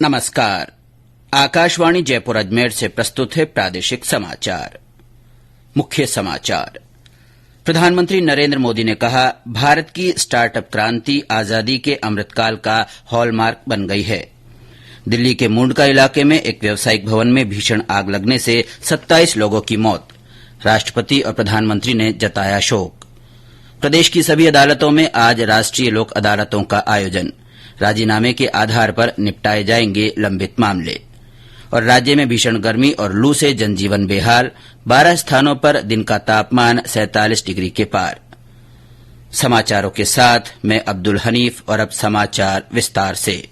नमस्कार। आकाशवाणी जयपुर अजमेर से प्रस्तुत है प्रादेशिक समाचार। मुख्य समाचार। प्रधानमंत्री नरेंद्र मोदी ने कहा, भारत की स्टार्टअप क्रांति आजादी के अमृतकाल का हॉलमार्क बन गई है। दिल्ली के मुंडका इलाके में एक व्यावसायिक भवन में भीषण आग लगने से 27 लोगों की मौत। राष्ट्रपति और प्रधानमंत्री ने जताया शोक। प्रदेश की सभी अदालतों में आज राष्ट्रीय लोक अदालतों का आयोजन। राजीनामे के आधार पर निपटाए जाएंगे लंबित मामले। और राज्य में भीषण गर्मी और लू से जनजीवन बेहाल। 12 स्थानों पर दिन का तापमान 47 डिग्री के पार। समाचारों के साथ मैं अब्दुल हनीफ और अब समाचार विस्तार से।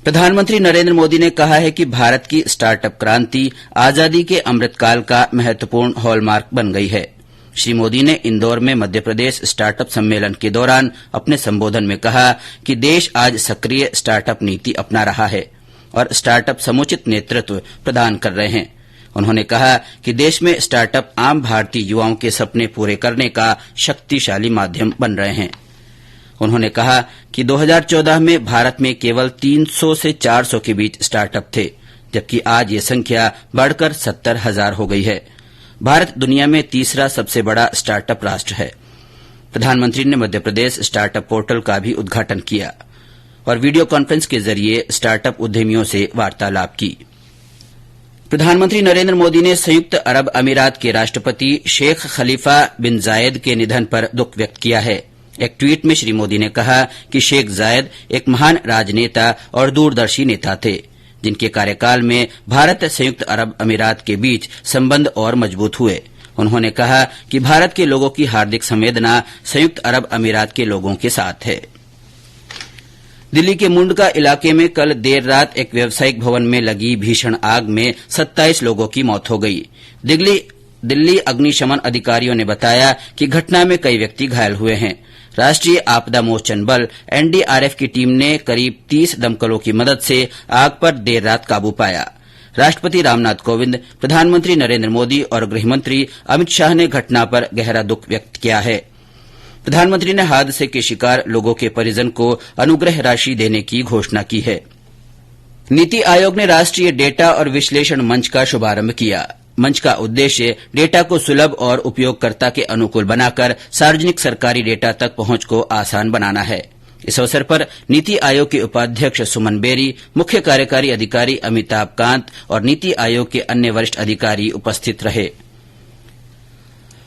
प्रधानमंत्री नरेंद्र मोदी ने कहा है कि भारत की स्टार्टअप क्रांति आजादी के अमृतकाल का महत्वपूर्ण हॉलमार्क बन गई है। श्री मोदी ने इंदौर में मध्यप्रदेश स्टार्टअप सम्मेलन के दौरान अपने संबोधन में कहा कि देश आज सक्रिय स्टार्टअप नीति अपना रहा है और स्टार्टअप समुचित नेतृत्व प्रदान कर रहे हैं। उन्होंने कहा कि देश में स्टार्टअप आम भारतीय युवाओं के सपने पूरे करने का शक्तिशाली माध्यम बन रहे हैं। उन्होंने कहा कि 2014 में भारत में केवल 300 से 400 के बीच स्टार्टअप थे, जबकि आज ये संख्या बढ़कर 70,000 हो गई है। भारत दुनिया में तीसरा सबसे बड़ा स्टार्टअप राष्ट्र है। प्रधानमंत्री ने मध्यप्रदेश स्टार्टअप पोर्टल का भी उद्घाटन किया और वीडियो कॉन्फ्रेंस के जरिए स्टार्टअप उद्यमियों से वार्तालाप की। प्रधानमंत्री नरेंद्र मोदी ने संयुक्त अरब अमीरात के राष्ट्रपति शेख खलीफा बिन जायद के निधन पर दुख व्यक्त किया है। एक ट्वीट में श्री मोदी ने कहा कि शेख जायद एक महान राजनेता और दूरदर्शी नेता थे, जिनके कार्यकाल में भारत संयुक्त अरब अमीरात के बीच संबंध और मजबूत हुए। उन्होंने कहा कि भारत के लोगों की हार्दिक संवेदना संयुक्त अरब अमीरात के लोगों के साथ है। दिल्ली के मुंडका इलाके में कल देर रात एक व्यावसायिक भवन में लगी भीषण आग में 27 लोगों की मौत हो गई। दिल्ली अग्निशमन अधिकारियों ने बताया कि घटना में कई व्यक्ति घायल हुए हैं। राष्ट्रीय आपदा मोचन बल एनडीआरएफ की टीम ने करीब 30 दमकलों की मदद से आग पर देर रात काबू पाया। राष्ट्रपति रामनाथ कोविंद, प्रधानमंत्री नरेंद्र मोदी और गृहमंत्री अमित शाह ने घटना पर गहरा दुख व्यक्त किया है। प्रधानमंत्री ने हादसे के शिकार लोगों के परिजन को अनुग्रह राशि देने की घोषणा की है। नीति आयोग ने राष्ट्रीय डेटा और विश्लेषण मंच का शुभारंभ किया। मंच का उद्देश्य डेटा को सुलभ और उपयोगकर्ता के अनुकूल बनाकर सार्वजनिक सरकारी डेटा तक पहुंच को आसान बनाना है। इस अवसर पर नीति आयोग के उपाध्यक्ष सुमन बेरी, मुख्य कार्यकारी अधिकारी अमिताभ कांत और नीति आयोग के अन्य वरिष्ठ अधिकारी उपस्थित रहे।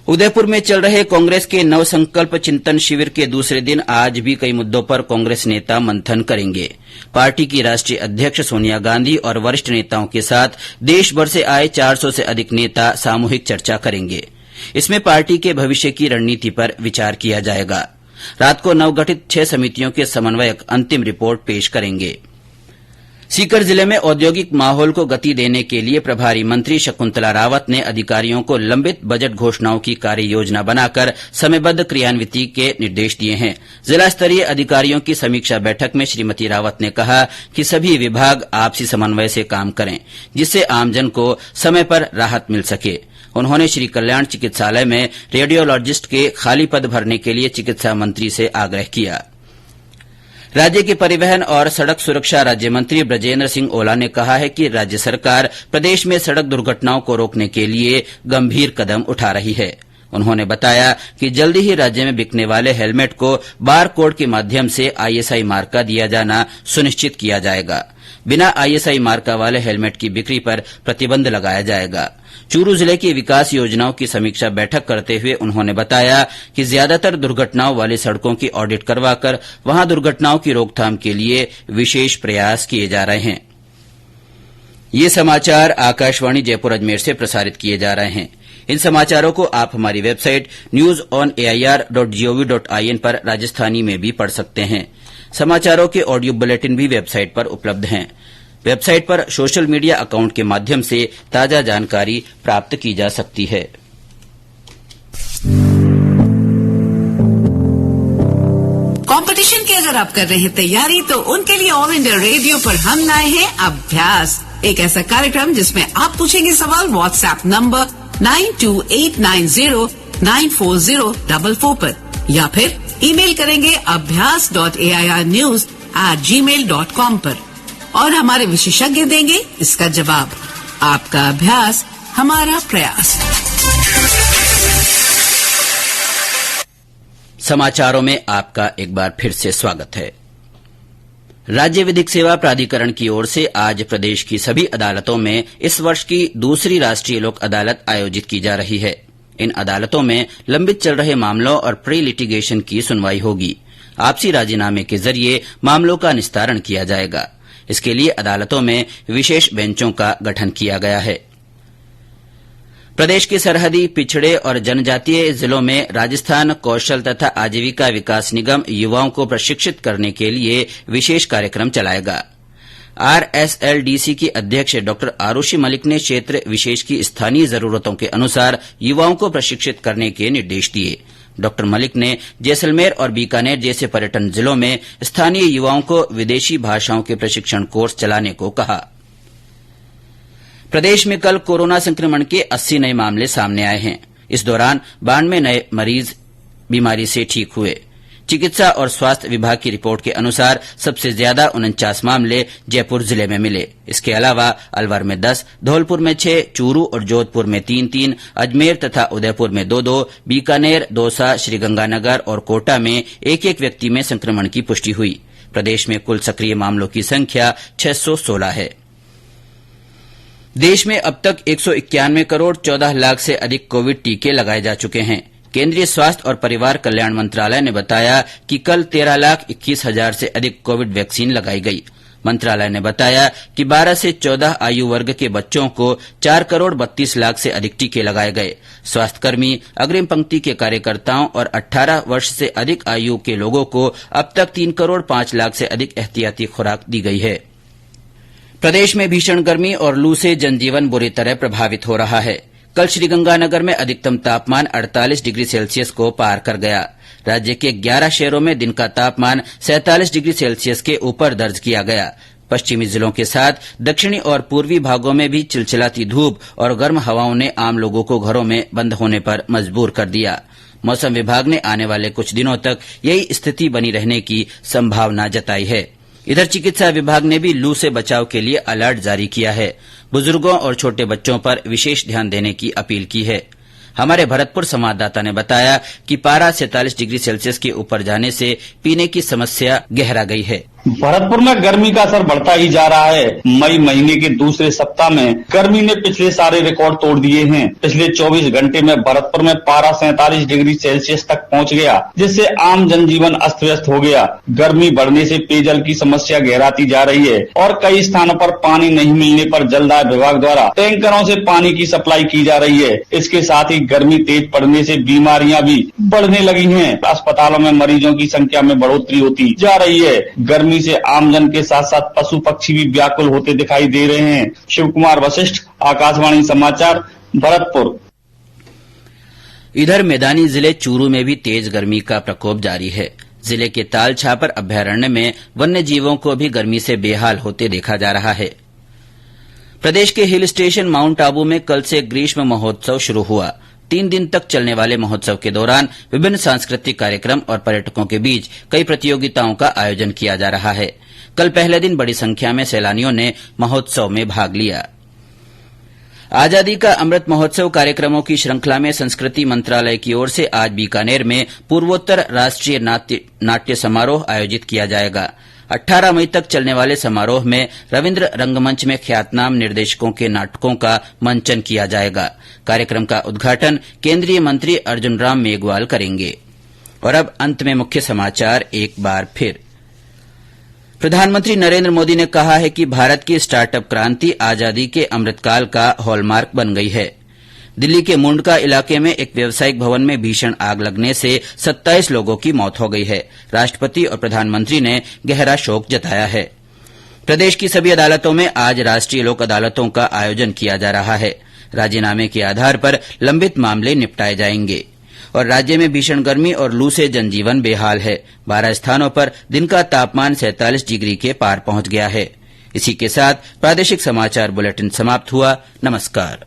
उदयपुर में चल रहे कांग्रेस के नवसंकल्प चिंतन शिविर के दूसरे दिन आज भी कई मुद्दों पर कांग्रेस नेता मंथन करेंगे। पार्टी की राष्ट्रीय अध्यक्ष सोनिया गांधी और वरिष्ठ नेताओं के साथ देश भर से आए 400 से अधिक नेता सामूहिक चर्चा करेंगे। इसमें पार्टी के भविष्य की रणनीति पर विचार किया जाएगा। रात को नवगठित 6 समितियों के समन्वयक अंतिम रिपोर्ट पेश करेंगे। सीकर जिले में औद्योगिक माहौल को गति देने के लिए प्रभारी मंत्री शकुंतला रावत ने अधिकारियों को लंबित बजट घोषणाओं की कार्य योजना बनाकर समयबद्ध क्रियान्विति के निर्देश दिए हैं। जिला स्तरीय अधिकारियों की समीक्षा बैठक में श्रीमती रावत ने कहा कि सभी विभाग आपसी समन्वय से काम करें, जिससे आमजन को समय पर राहत मिल सके। उन्होंने श्री कल्याण चिकित्सालय में रेडियोलॉजिस्ट के खाली पद भरने के लिए चिकित्सा मंत्री से आग्रह किया। राज्य के परिवहन और सड़क सुरक्षा राज्य मंत्री ब्रजेंद्र सिंह ओला ने कहा है कि राज्य सरकार प्रदेश में सड़क दुर्घटनाओं को रोकने के लिए गंभीर कदम उठा रही है। उन्होंने बताया कि जल्दी ही राज्य में बिकने वाले हेलमेट को बार कोड के माध्यम से आईएसआई मार्का दिया जाना सुनिश्चित किया जाएगा। बिना आईएसआई मार्का वाले हेलमेट की बिक्री पर प्रतिबंध लगाया जाएगा। चूरू जिले की विकास योजनाओं की समीक्षा बैठक करते हुए उन्होंने बताया कि ज्यादातर दुर्घटनाओं वाली सड़कों की ऑडिट करवाकर वहां दुर्घटनाओं की रोकथाम के लिए विशेष प्रयास किए जा रहे हैं। ये समाचार आकाशवाणी जयपुर अजमेर से प्रसारित किए जा रहे हैं। इन समाचारों को आप हमारी वेबसाइट newsonair.gov.in पर राजस्थानी में भी पढ़ सकते हैं। समाचारों के ऑडियो बुलेटिन भी वेबसाइट पर उपलब्ध हैं। वेबसाइट पर सोशल मीडिया अकाउंट के माध्यम से ताजा जानकारी प्राप्त की जा सकती है। कंपटीशन की अगर आप कर रहे हैं तैयारी, तो उनके लिए ऑल इंडिया रेडियो पर हम लाए हैं अभ्यास, एक ऐसा कार्यक्रम जिसमें आप पूछेंगे सवाल व्हाट्सएप नंबर 9289094044 पर, या फिर ईमेल करेंगे abhyas.airnews@ www.radioterapi@gmail.com पर और हमारे विशेषज्ञ देंगे इसका जवाब। आपका अभ्यास हमारा प्रयास। समाचारों में आपका एक बार फिर से स्वागत है। राज्य विधिक सेवा प्राधिकरण की ओर से आज प्रदेश की सभी अदालतों में इस वर्ष की दूसरी राष्ट्रीय लोक अदालत आयोजित की जा रही है। इन अदालतों में लंबित चल रहे मामलों और प्री लिटिगेशन की सुनवाई होगी। आपसी राजीनामे के जरिए मामलों का निस्तारण किया जाएगा। इसके लिए अदालतों में विशेष बेंचों का गठन किया गया है। प्रदेश के सरहदी, पिछड़े और जनजातीय जिलों में राजस्थान कौशल तथा आजीविका विकास निगम युवाओं को प्रशिक्षित करने के लिए विशेष कार्यक्रम चलाएगा। RSLDC की अध्यक्ष डॉ आरुषि मलिक ने क्षेत्र विशेष की स्थानीय जरूरतों के अनुसार युवाओं को प्रशिक्षित करने के निर्देश दिए। डॉ मलिक ने जैसलमेर और बीकानेर जैसे पर्यटन जिलों में स्थानीय युवाओं को विदेशी भाषाओं के प्रशिक्षण कोर्स चलाने को कहा। प्रदेश में कल कोरोना संक्रमण के 80 नए मामले सामने आए हैं। इस दौरान 92 नए मरीज बीमारी से ठीक हुए। चिकित्सा और स्वास्थ्य विभाग की रिपोर्ट के अनुसार सबसे ज्यादा 49 मामले जयपुर जिले में मिले। इसके अलावा अलवर में 10, धौलपुर में 6, चूरू और जोधपुर में 3-3, अजमेर तथा उदयपुर में 2-2, बीकानेर, दौसा, श्रीगंगानगर और कोटा में एक व्यक्ति में संक्रमण की पुष्टि हुई। प्रदेश में कुल सक्रिय मामलों की संख्या 616 है। देश में अब तक 191 करोड़ 14 लाख से अधिक कोविड टीके लगाए जा चुके हैं। केंद्रीय स्वास्थ्य और परिवार कल्याण मंत्रालय ने बताया कि कल 13,21,000 से अधिक कोविड वैक्सीन लगाई गई। मंत्रालय ने बताया कि 12 से 14 आयु वर्ग के बच्चों को 4 करोड़ 32 लाख से अधिक टीके लगाए गए। स्वास्थ्यकर्मी, अग्रिम पंक्ति के कार्यकर्ताओं और 18 वर्ष से अधिक आयु के लोगों को अब तक 3 करोड़ 5 लाख से अधिक एहतियाती खुराक दी गई है। प्रदेश में भीषण गर्मी और लू से जनजीवन बुरी तरह प्रभावित हो रहा है। कल श्रीगंगानगर में अधिकतम तापमान 48 डिग्री सेल्सियस को पार कर गया। राज्य के 11 शहरों में दिन का तापमान 47 डिग्री सेल्सियस के ऊपर दर्ज किया गया। पश्चिमी जिलों के साथ दक्षिणी और पूर्वी भागों में भी चिलचिलाती धूप और गर्म हवाओं ने आम लोगों को घरों में बंद होने पर मजबूर कर दिया। मौसम विभाग ने आने वाले कुछ दिनों तक यही स्थिति बनी रहने की संभावना जताई है। इधर चिकित्सा विभाग ने भी लू से बचाव के लिए अलर्ट जारी किया है। बुजुर्गों और छोटे बच्चों पर विशेष ध्यान देने की अपील की है। हमारे भरतपुर संवाददाता ने बताया कि पारा 47 डिग्री सेल्सियस के ऊपर जाने से पीने की समस्या गहरा गई है। भरतपुर में गर्मी का असर बढ़ता ही जा रहा है। मई महीने के दूसरे सप्ताह में गर्मी ने पिछले सारे रिकॉर्ड तोड़ दिए हैं। पिछले 24 घंटे में भरतपुर में पारा 47 डिग्री सेल्सियस तक पहुंच गया, जिससे आम जनजीवन अस्त व्यस्त हो गया। गर्मी बढ़ने से पेयजल की समस्या गहराती जा रही है और कई स्थानों पर पानी नहीं मिलने पर जलदाय विभाग द्वारा टैंकरों से पानी की सप्लाई की जा रही है। इसके साथ ही गर्मी तेज पड़ने से बीमारियां भी बढ़ने लगी हैं। अस्पतालों में मरीजों की संख्या में बढ़ोतरी होती जा रही है। गर्मी से आमजन के साथ साथ पशु पक्षी भी व्याकुल होते दिखाई दे रहे हैं। शिव कुमार वशिष्ठ, आकाशवाणी समाचार, भरतपुर। इधर मैदानी जिले चूरू में भी तेज गर्मी का प्रकोप जारी है। जिले के ताल छापर अभ्यारण्य में वन्य जीवों को भी गर्मी से बेहाल होते देखा जा रहा है। प्रदेश के हिल स्टेशन माउंट आबू में कल से ग्रीष्म महोत्सव शुरू हुआ। 3 दिन तक चलने वाले महोत्सव के दौरान विभिन्न सांस्कृतिक कार्यक्रम और पर्यटकों के बीच कई प्रतियोगिताओं का आयोजन किया जा रहा है। कल पहले दिन बड़ी संख्या में सैलानियों ने महोत्सव में भाग लिया। आजादी का अमृत महोत्सव कार्यक्रमों की श्रृंखला में संस्कृति मंत्रालय की ओर से आज बीकानेर में पूर्वोत्तर राष्ट्रीय नाट्य समारोह आयोजित किया जाएगा। 18 मई तक चलने वाले समारोह में रविन्द्र रंगमंच में ख्यातनाम निर्देशकों के नाटकों का मंचन किया जाएगा। कार्यक्रम का उद्घाटन केंद्रीय मंत्री अर्जुन राम मेघवाल करेंगे। और अब अंत में मुख्य समाचार एक बार फिर। प्रधानमंत्री नरेंद्र मोदी ने कहा है कि भारत की स्टार्टअप क्रांति आजादी के अमृतकाल का हॉलमार्क बन गई है। दिल्ली के मुंडका इलाके में एक व्यावसायिक भवन में भीषण आग लगने से 27 लोगों की मौत हो गई है। राष्ट्रपति और प्रधानमंत्री ने गहरा शोक जताया है। प्रदेश की सभी अदालतों में आज राष्ट्रीय लोक अदालतों का आयोजन किया जा रहा है। राजीनामे के आधार पर लंबित मामले निपटाए जाएंगे। और राज्य में भीषण गर्मी और लू से जनजीवन बेहाल है। 12 स्थानों पर दिन का तापमान 47 डिग्री के पार पहुंच गया है। इसी के साथ प्रादेशिक समाचार बुलेटिन समाप्त हुआ। नमस्कार।